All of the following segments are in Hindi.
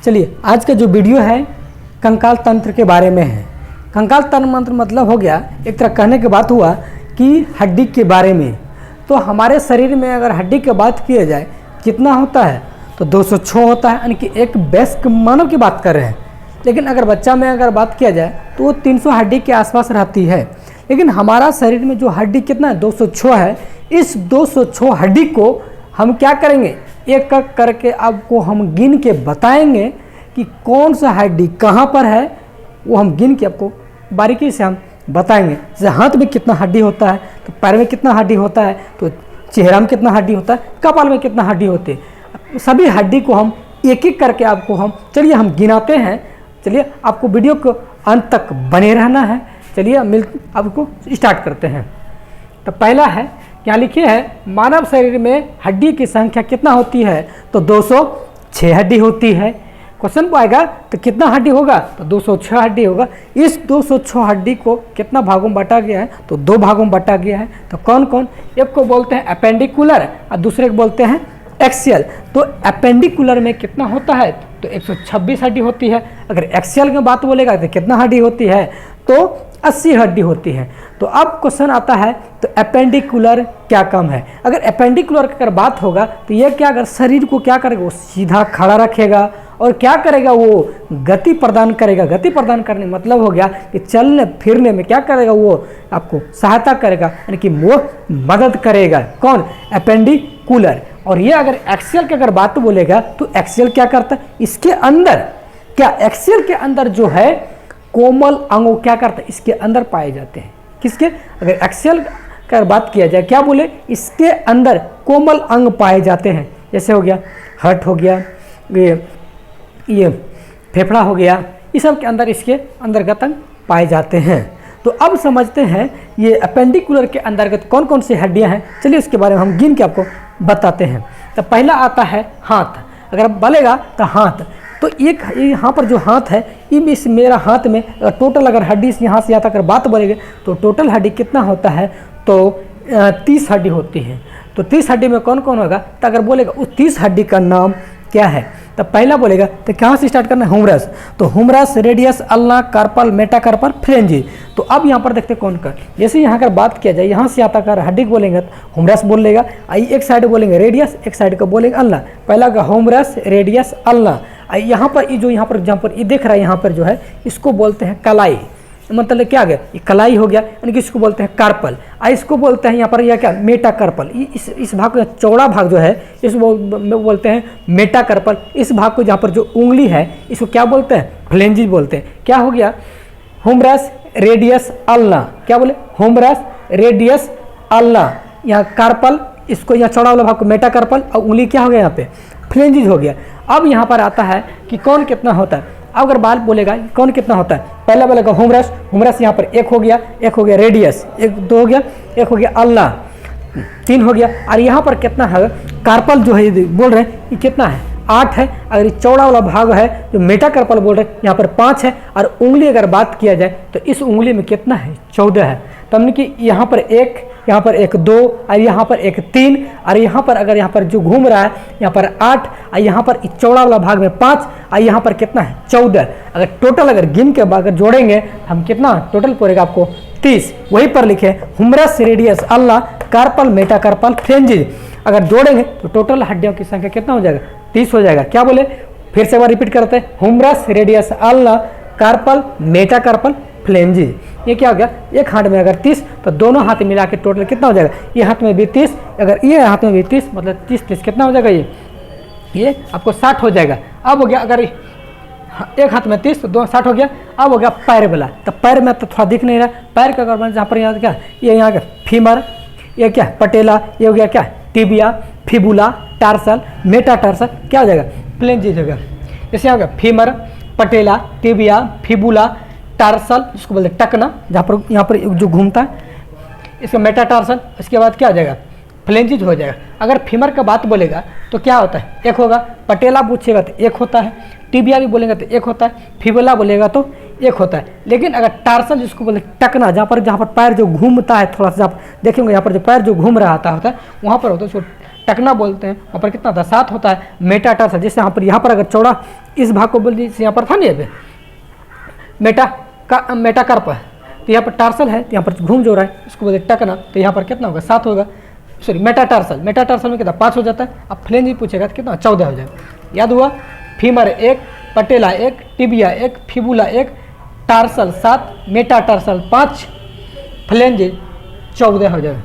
चलिए आज का जो वीडियो है कंकाल तंत्र के बारे में है। कंकाल तंत्र मतलब हो गया, एक तरह कहने की बात हुआ कि हड्डी के बारे में। तो हमारे शरीर में अगर हड्डी की बात किया जाए कितना होता है तो 206 होता है, यानी कि एक वयस्क मानव की बात कर रहे हैं। लेकिन अगर बच्चा में अगर बात किया जाए तो वो 300 हड्डी के आसपास रहती है। लेकिन हमारा शरीर में जो हड्डी कितना है 206 है। इस 206 हड्डी को हम क्या करेंगे, एक एक करके आपको हम गिन के बताएंगे कि कौन सा हड्डी कहाँ पर है, वो हम गिन के आपको बारीकी से हम बताएंगे। जैसे हाथ में कितना हड्डी होता है, तो पैर में कितना हड्डी होता है, तो चेहरा में कितना हड्डी होता है, कपाल में कितना हड्डी होती है। सभी हड्डी को हम एक एक करके आपको हम हम गिनाते हैं। चलिए आपको वीडियो को अंत तक बने रहना है। चलिए आपको स्टार्ट करते हैं। तो पहला है, क्या लिखिए है, मानव शरीर में हड्डी की संख्या कितना होती है, तो 206 हड्डी होती है। क्वेश्चन को आएगा तो कितना हड्डी होगा, तो 206 हड्डी होगा। इस 206 हड्डी को कितना भागों में बांटा गया है, तो 2 भागों में बांटा गया है। तो कौन कौन, एक को बोलते हैं अपेंडिकुलर और दूसरे को बोलते हैं एक्सियल। तो अपेंडिकुलर में कितना होता है, तो 126 हड्डी होती है। अगर एक्सियल की बात बोलेगा तो कितना हड्डी होती है, तो 80 हड्डी होती है। तो अब क्वेश्चन आता है तो अपेंडिकुलर क्या कम है। अगर अपेंडिकुलर की अगर बात होगा तो ये क्या, अगर शरीर को क्या करेगा, वो सीधा खड़ा रखेगा और क्या करेगा, वो गति प्रदान करेगा। गति प्रदान करने मतलब हो गया कि चलने फिरने में क्या करेगा, वो आपको सहायता करेगा, यानी कि वो मदद करेगा। कौन, अपेंडिकुलर। और ये अगर एक्सियल की अगर बात बोलेगा तो एक्सियल क्या करता है, इसके अंदर क्या, एक्सियल के अंदर जो है कोमल अंग क्या करता है, इसके अंदर पाए जाते हैं। किसके, अगर एक्सियल का बात किया जाए क्या बोले, इसके अंदर कोमल अंग पाए जाते हैं। जैसे हो गया हार्ट हो गया, ये फेफड़ा हो गया, इस सब के अंदर इसके अंतर्गत अंग पाए जाते हैं। तो अब समझते हैं ये अपेंडिकुलर के अंतर्गत कौन कौन सी हड्डियां हैं। चलिए उसके बारे में हम गिन के आपको बताते हैं। तो पहला आता है हाथ। अगर बोलेगा तो हाथ, तो एक यहाँ पर जो हाथ है, इस मेरा हाथ में टोटल अगर हड्डी यहाँ से यहाँ तक अगर बात बोलेंगे तो टोटल हड्डी कितना होता है, तो 30 हड्डी होती है। तो 30 हड्डी में कौन कौन होगा, तो अगर बोलेगा उस 30 हड्डी का नाम क्या है, तो पहला बोलेगा तो कहाँ से स्टार्ट करना है, हुमरस। तो humerus, radius, ulna, carpal, metacarpal, phalanges. तो अब यहाँ पर देखते कौन कर, जैसे यहाँ अगर बात किया जाए यहाँ से आता कर हड्डी को बोलेंगे तो हुमरस बोल लेगा। एक साइड बोलेंगे रेडियस, एक साइड को बोलेंगे अल्ना। पहला का हुमरस, रेडियस, अल्ना। यहाँ पर जो यहाँ पर ये देख रहा है, यहाँ पर जो है इसको बोलते हैं कलाई। मतलब क्या आ गया, ये कलाई हो गया, यानी कि इसको बोलते हैं कार्पल। इसको बोलते हैं यहाँ पर यह क्या, मेटाकार्पल। इस भाग का चौड़ा भाग जो है इसको बोलते हैं मेटाकार्पल। इस भाग को जहाँ पर जो उंगली है इसको क्या बोलते हैं, फ्लेंजिस बोलते हैं। क्या हो गया, हुमरस, रेडियस, अल्ना। क्या बोले, हुमरस, रेडियस, अल्ना। यहाँ कार्पल, इसको यहाँ चौड़ा वाला भाग को मेटाकार्पल, और उंगली क्या हो गया, यहाँ पे फ्लेंजिस हो गया। अब यहाँ पर आता है कि कौन कितना होता है। अब अगर बात बोलेगा कौन कितना होता है, पहला बोलेगा हुमरस। हुमरस यहाँ पर एक हो गया, एक हो गया रेडियस, एक 2 हो गया, एक हो गया अल्ला, 3 हो गया। और यहाँ पर कितना है, कार्पल जो है बोल रहे हैं ये कितना है, 8 है। अगर ये चौड़ा वाला भाग है जो मेटाकार्पल बोल रहे हैं यहाँ पर 5 है। और उंगली अगर बात किया जाए तो इस उंगली में कितना है, 14 है। तो हमने कि यहाँ पर 1, यहाँ पर 1, 2, और यहाँ पर 1, 3, और यहाँ पर अगर यहाँ पर जो घूम रहा है यहाँ पर 8, और यहाँ पर चौड़ा वाला भाग में 5, और यहाँ पर कितना है, 14। अगर टोटल अगर गिन के अगर जोड़ेंगे हम कितना टोटल पड़ेगा आपको 30। वहीं पर लिखे humerus, radius, ulna, carpal, metacarpal, phalanges. अगर जोड़ेंगे तो टोटल हड्डियों की संख्या कितना हो जाएगा, 30 हो जाएगा। क्या बोले, फिर से एक बार रिपीट करते हैं, humerus, radius, ulna, carpal, metacarpal, phalanges. ये क्या हो गया, एक हाथ में अगर 30 तो दोनों हाथ मिला के टोटल कितना हो जाएगा, ये हाथ में भी 30, अगर ये हाथ में भी 30, मतलब 30 कितना हो जाएगा, ये आपको 60 हो जाएगा। अब हो गया अगर एक हाथ में 30 तो 2 60 हो गया। अब हो गया पैर वाला। तो पैर में तो थोड़ा दिख नहीं रहा, पैर का अगर जहाँ पर यहाँ क्या, ये यहाँ का फीमर, ये क्या पटेला, ये हो गया क्या टिबिया, फिबुला, टार्सल, मेटाटार्सल, क्या हो जाएगा, फ्लेंजिस हो गया। जैसे यहाँ हो गया फीमर, पटेला, टिबिया, फिबुला, टार्सल, जिसको बोलते हैं टकना, जहाँ पर यहाँ पर जो घूमता है इसका मेटाटार्सल। इसके बाद क्या हो जाएगा, फ्लेंजिस हो जाएगा। अगर फीमर का बात बोलेगा तो क्या होता है, एक होगा। पटेला पूछेगा तो एक होता है। टिबिया भी बोलेगा तो एक होता है। फिबुला बोलेगा तो एक होता है। लेकिन अगर टार्सल जिसको बोलते हैं टकना, जहाँ पर पैर जो घूमता है, थोड़ा सा आप देखेंगे यहाँ पर जो पैर जो घूम रहा होता है वहाँ पर होता है, उसको टकना बोलते हैं। वहाँ पर कितना होता है, 7 होता है। मेटाटार्सल जैसे यहाँ पर अगर चौड़ा इस भाग को बोल दीजिए, यहाँ पर था नहीं, मेटाकार्प है, तो यहाँ पर टार्सल है, तो यहाँ पर घूम जो रहा है इसको बोलते टकना, तो यहाँ पर कितना होगा 7 होगा, सॉरी मेटाटार्सल में कितना 5 हो जाता है। अब फ्लेंज भी पूछेगा तो कितना 14 हो जाएगा। याद हुआ, फीमर 1, पटेला 1, tibia 1, fibula 1, tarsal 7, metatarsal 5, flange 14 हो जाएगा।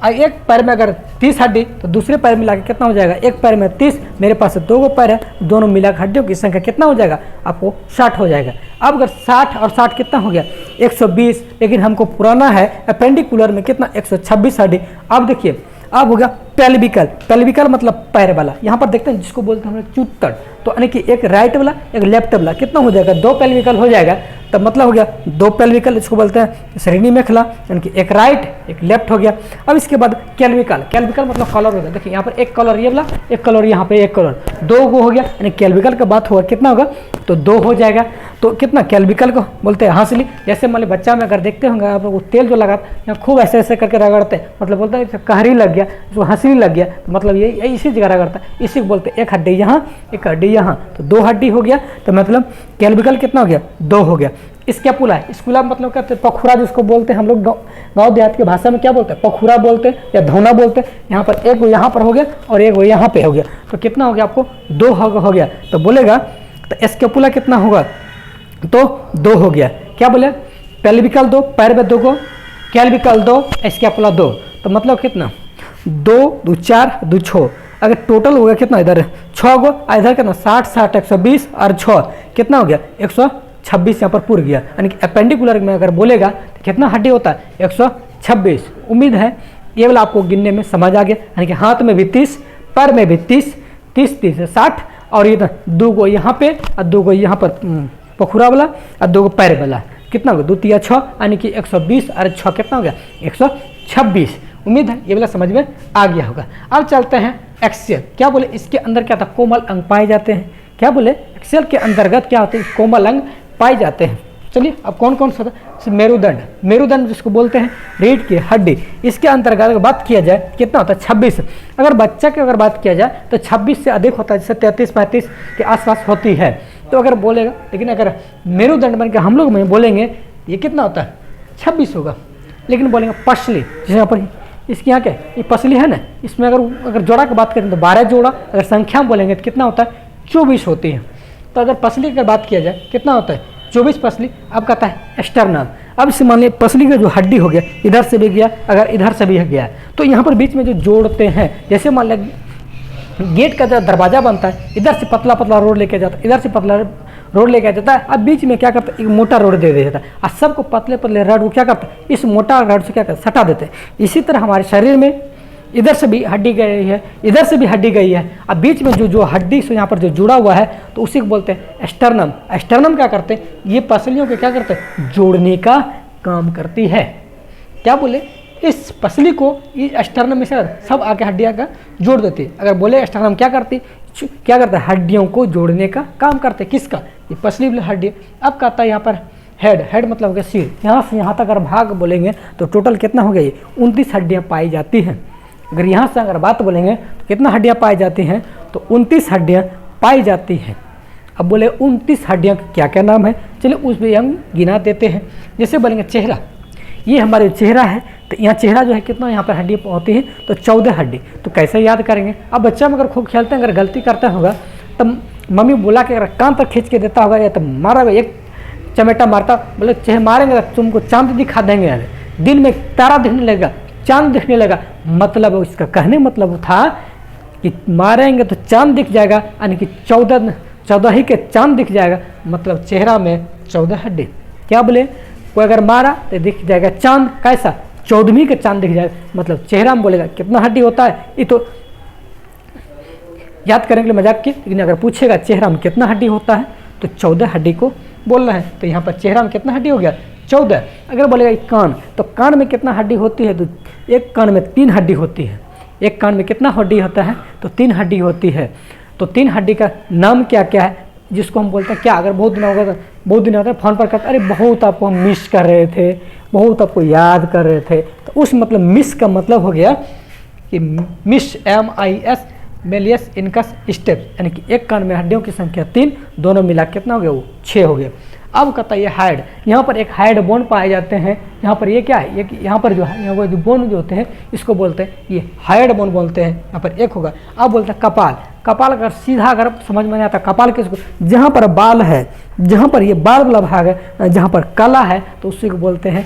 एक पैर में अगर 30 हड्डी तो दूसरे पैर मिला के कितना हो जाएगा, एक पैर में 30, मेरे पास 2 पैर है, दोनों मिलाकर हड्डियों की संख्या कितना हो जाएगा, आपको 60 हो जाएगा। अब अगर 60 और 60 कितना हो गया 120, लेकिन हमको पुराना है अपेंडिकुलर में कितना 126 हड्डी। अब देखिए, अब हो गया पेल्विकल मतलब पैर वाला, यहाँ पर देखते हैं जिसको बोलते हैं हम लोग चूतड़, तो यानी कि एक राइट वाला एक लेफ्ट वाला, कितना हो जाएगा 2 पेल्विकल हो जाएगा, तब मतलब हो गया 2 पेल्विकल, इसको बोलते हैं श्रेणी मेखला, यानी कि एक राइट एक लेफ्ट हो गया। अब इसके बाद कैल्विकल मतलब कलर होगा, देखिए यहाँ पर एक कलर ये वाला, एक कलर यहाँ पे, एक कलर 2 गो हो गया, यानी कैल्विकल का बात होगा कितना होगा, तो 2 हो जाएगा। तो कितना कैल्विकल को बोलते हैं हंसली, जैसे मान ली बच्चा में अगर देखते होंगे आप लोग तेल जो लगा यहाँ खूब ऐसे ऐसे करके रगड़ते हैं, मतलब बोलते हैं कहरी लग गया, जो हंसली लग गया, तो मतलब ये इसी जगह रगड़ता है, इसी को बोलते हैं एक हड्डी यहाँ एक हड्डी यहाँ, तो 2 हड्डी हो गया, तो मतलब कैल्विकल कितना हो गया 2 हो गया। स्कैपुला मतलब क्या होता है, पखुरा जिसको बोलते हैं हम लोग गाँव देहात की भाषा में क्या बोलते हैं, पखुरा बोलते हैं या धौना बोलते हैं। यहाँ पर एक वो यहाँ पर हो गया और एक वो यहाँ पे हो गया, तो कितना हो गया आपको 2 हो गया। तो बोलेगा तो स्कैपुला कितना होगा, तो 2 हो गया। क्या बोले, पेल्विकल 2, पैर में 2 गो, कैल्विकल 2, स्कैपुला 2, तो मतलब कितना 2 2 4 2 6, अगर टोटल हो गया कितना इधर 6 गो, इधर कितना 60 60 120 और 6 कितना हो गया 126 यहाँ पर पूर गया। यानी कि अपेंडिकुलर में अगर बोलेगा तो कितना हड्डी होता है 126। उम्मीद है ये वाला आपको गिनने में समझ आ गया, यानी कि हाथ में भी 30, पैर में भी 30 30 30 60, और ये 2 गो यहाँ पे और 2 गो यहाँ पर पखुरा वाला और 2 गो पैर वाला, कितना होगा 2 3 6, यानी कि 120 और 6 कितना हो गया 126। उम्मीद है ये वाला समझ में आ गया होगा। अब चलते हैं एक्सेल। क्या बोले, इसके अंदर क्या था, कोमल अंग पाए जाते हैं। क्या बोले, एक्सेल के अंतर्गत क्या होते हैं, कोमल अंग पाए जाते हैं। चलिए अब कौन कौन सा, मेरुदंड जिसको बोलते हैं रीढ़ की हड्डी, इसके अंतर्गत अगर बात किया जाए कितना होता है 26। अगर बच्चा की अगर बात किया जाए तो 26 से अधिक होता है, जैसे 33 35 के आसपास होती है, तो अगर बोलेगा। लेकिन अगर मेरुदंड बन के हम लोग में बोलेंगे ये कितना होता है 26 होगा। लेकिन बोलेंगे पसली, जैसे यहाँ पर इसकी यहाँ क्या ये पसली है ना, इसमें अगर जोड़ा की बात करें तो 12 जोड़ा, अगर संख्या में बोलेंगे तो कितना होता है 24 होती है। तो अगर पसली की बात किया जाए कितना होता है 24 पसली। अब कहता है स्टर्नम। अब इसे मान लिया पसली का जो हड्डी हो गया इधर से भी गया, अगर इधर से भी गया, तो यहाँ पर बीच में जो जोड़ते हैं, जैसे मान लिया गेट का जो दरवाजा बनता है, इधर से पतला पतला रोड लेके जाता है, इधर से पतला रोड लेके जाता है। अब बीच में क्या करता है एक मोटा रोड दे देता है, और सबको पतले पतले रड को क्या करता है इस मोटा रड से क्या करता है सटा देते हैं। इसी तरह हमारे शरीर में इधर से भी हड्डी गई है, इधर से भी हड्डी गई है, अब बीच में जो हड्डी से यहाँ पर जो जुड़ा हुआ है तो उसी को बोलते हैं स्टर्नम। स्टर्नम क्या करते हैं, ये पसलियों को क्या करते हैं जोड़ने का काम करती है। क्या बोले, इस पसली को ये स्टर्नम में से सब आके हड्डियाँ का जोड़ देती है। अगर बोले स्टर्नम क्या करती है हड्डियों को जोड़ने का काम करते, किसका, ये पसली वाली हड्डी। अब कहता है यहाँ पर हेड मतलब हो गया सिर, यहाँ से यहाँ तक अगर भाग बोलेंगे तो टोटल कितना हो गया ये 29 हड्डियाँ पाई जाती हैं। अगर यहाँ से अगर बात बोलेंगे तो कितना हड्डियाँ पाई जाती हैं, तो 29 हड्डियाँ पाई जाती हैं। अब बोले 29 हड्डियाँ क्या क्या नाम है, चलिए उस भी हम गिना देते हैं। जैसे बोलेंगे चेहरा, ये हमारे चेहरा है, तो यहाँ चेहरा जो है कितना यहाँ पर हड्डी होती है, तो 14 हड्डी। तो कैसे याद करेंगे, अब बच्चा में अगर खूब खेलते हैं, अगर गलती करता होगा तब मम्मी बोला कि अगर कान तक खींच के देता होगा या तो मारा एक चमेटा मारता, बोले चेहरा मारेंगे तो तुमको चांद दिखा देंगे, दिन में तारा दिखने लगेगा, चांद दिखने लगा। मतलब इसका मतलब था कि मारेंगे तो चांद दिख जाएगा, यानी कि 14 ही के चांद दिख जाएगा, मतलब चेहरा में 14 हड्डी। क्या बोले, कोई अगर मारा तो दिख जाएगा चांद, कैसा 14वीं के चांद दिख जाएगा, मतलब चेहरा में बोलेगा कितना हड्डी होता है। ये तो याद करने के लिए मजाक की, लेकिन अगर पूछेगा चेहरा में कितना हड्डी होता है तो 14 हड्डी को बोलना है। तो यहाँ पर चेहरा में कितना हड्डी हो गया 14। अगर बोलेगा कान, तो कान में कितना हड्डी होती है, तो एक कान में 3 हड्डी होती है। एक कान में कितना हड्डी होता है, तो 3 हड्डी होती है। तो 3 हड्डी का नाम क्या क्या है, जिसको हम बोलते हैं क्या, अगर बहुत दिन होगा तो फोन पर कहते अरे बहुत आपको हम मिस कर रहे थे, बहुत आपको याद कर रहे थे, तो उस मतलब मिस का मतलब हो गया कि miss MIS malleus incus steps, यानी कि एक कान में हड्डियों की संख्या 3, दोनों मिला कितना हो गया, वो 6 हो गया। अब कहता है ये हाइड, यहाँ पर एक हाइड बोन पाए जाते हैं। यहाँ पर ये क्या है, ये यहाँ पर जो है, यहाँ पर जो बोन जो होते हैं इसको बोलते हैं ये हाइड बोन बोलते हैं। यहाँ पर एक होगा। अब बोलते हैं कपाल। कपाल अगर सीधा अगर समझ में नहीं आता, कपाल किसको, जहाँ पर बाल है, जहाँ पर ये बाल वाला भाग है, जहाँ पर काला है, तो उसी को बोलते हैं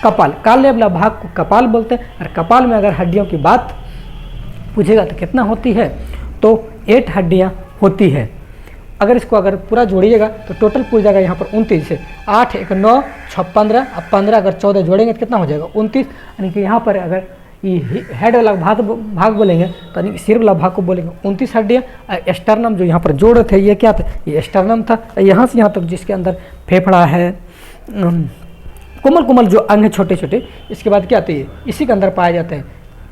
कपाल। काले वाला भाग को कपाल बोलते हैं। और कपाल में अगर हड्डियों की बात पूछेगा तो कितना होती है, तो 8 हड्डियाँ होती है। अगर इसको अगर पूरा जोड़िएगा तो टोटल पूछ जाएगा यहाँ पर 29 है। 8 1 9 6 15, अब 15 अगर 14 जोड़ेंगे तो कितना हो जाएगा, 29। यानी कि यहाँ पर अगर ये हेड वाला भाग बोलेंगे तो यानी सिर वाला भाग को बोलेंगे 29 हड्डियाँ। एस्टर्नम जो यहाँ पर जोड़ थे, ये क्या था, ये एस्टर्नम था। यहाँ से यहाँ तक जिसके अंदर फेफड़ा है, कोमल कोमल जो अंग है छोटे छोटे, इसके बाद क्या आते हैं, इसी के अंदर पाए जाते हैं।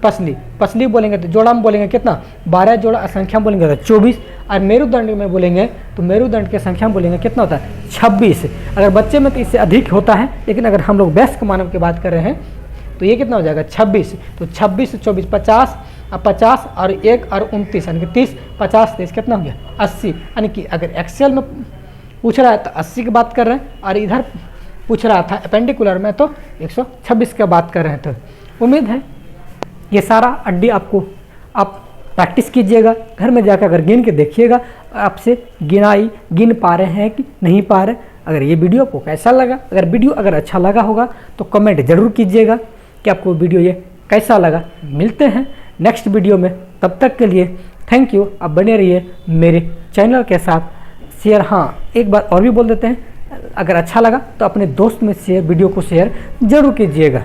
पसली, पसली बोलेंगे तो जोड़ा में बोलेंगे कितना, 12 जोड़ा, संख्या बोलेंगे तो 24। और मेरुदंड में बोलेंगे तो मेरुदंड की संख्या बोलेंगे कितना होता है, 26। अगर बच्चे में तो इससे अधिक होता है, लेकिन अगर हम लोग वयस्क मानव की बात कर रहे हैं तो ये कितना हो जाएगा, 26। तो 26 से 24 50, अब 50 और 1 और 29 यानी कि 30, 50 30 कितना हो गया, 80। यानी कि अगर एक्सेल में पूछ रहा है तो 80 की बात कर रहे हैं, और इधर पूछ रहा था एपेंडिकुलर में तो 126 की बात कर रहे हैं। तो उम्मीद है ये सारा हड्डी आपको आप प्रैक्टिस कीजिएगा, घर में जाकर अगर गिन के देखिएगा आपसे गिन पा रहे हैं कि नहीं पा रहे। अगर ये वीडियो आपको कैसा लगा, अगर वीडियो अगर अच्छा लगा होगा तो कमेंट जरूर कीजिएगा कि आपको वीडियो ये कैसा लगा। मिलते हैं नेक्स्ट वीडियो में, तब तक के लिए थैंक यू। आप बने रहिए मेरे चैनल के साथ। शेयर, हाँ एक बात और भी बोल देते हैं, अगर अच्छा लगा तो अपने दोस्त में शेयर वीडियो को शेयर जरूर कीजिएगा।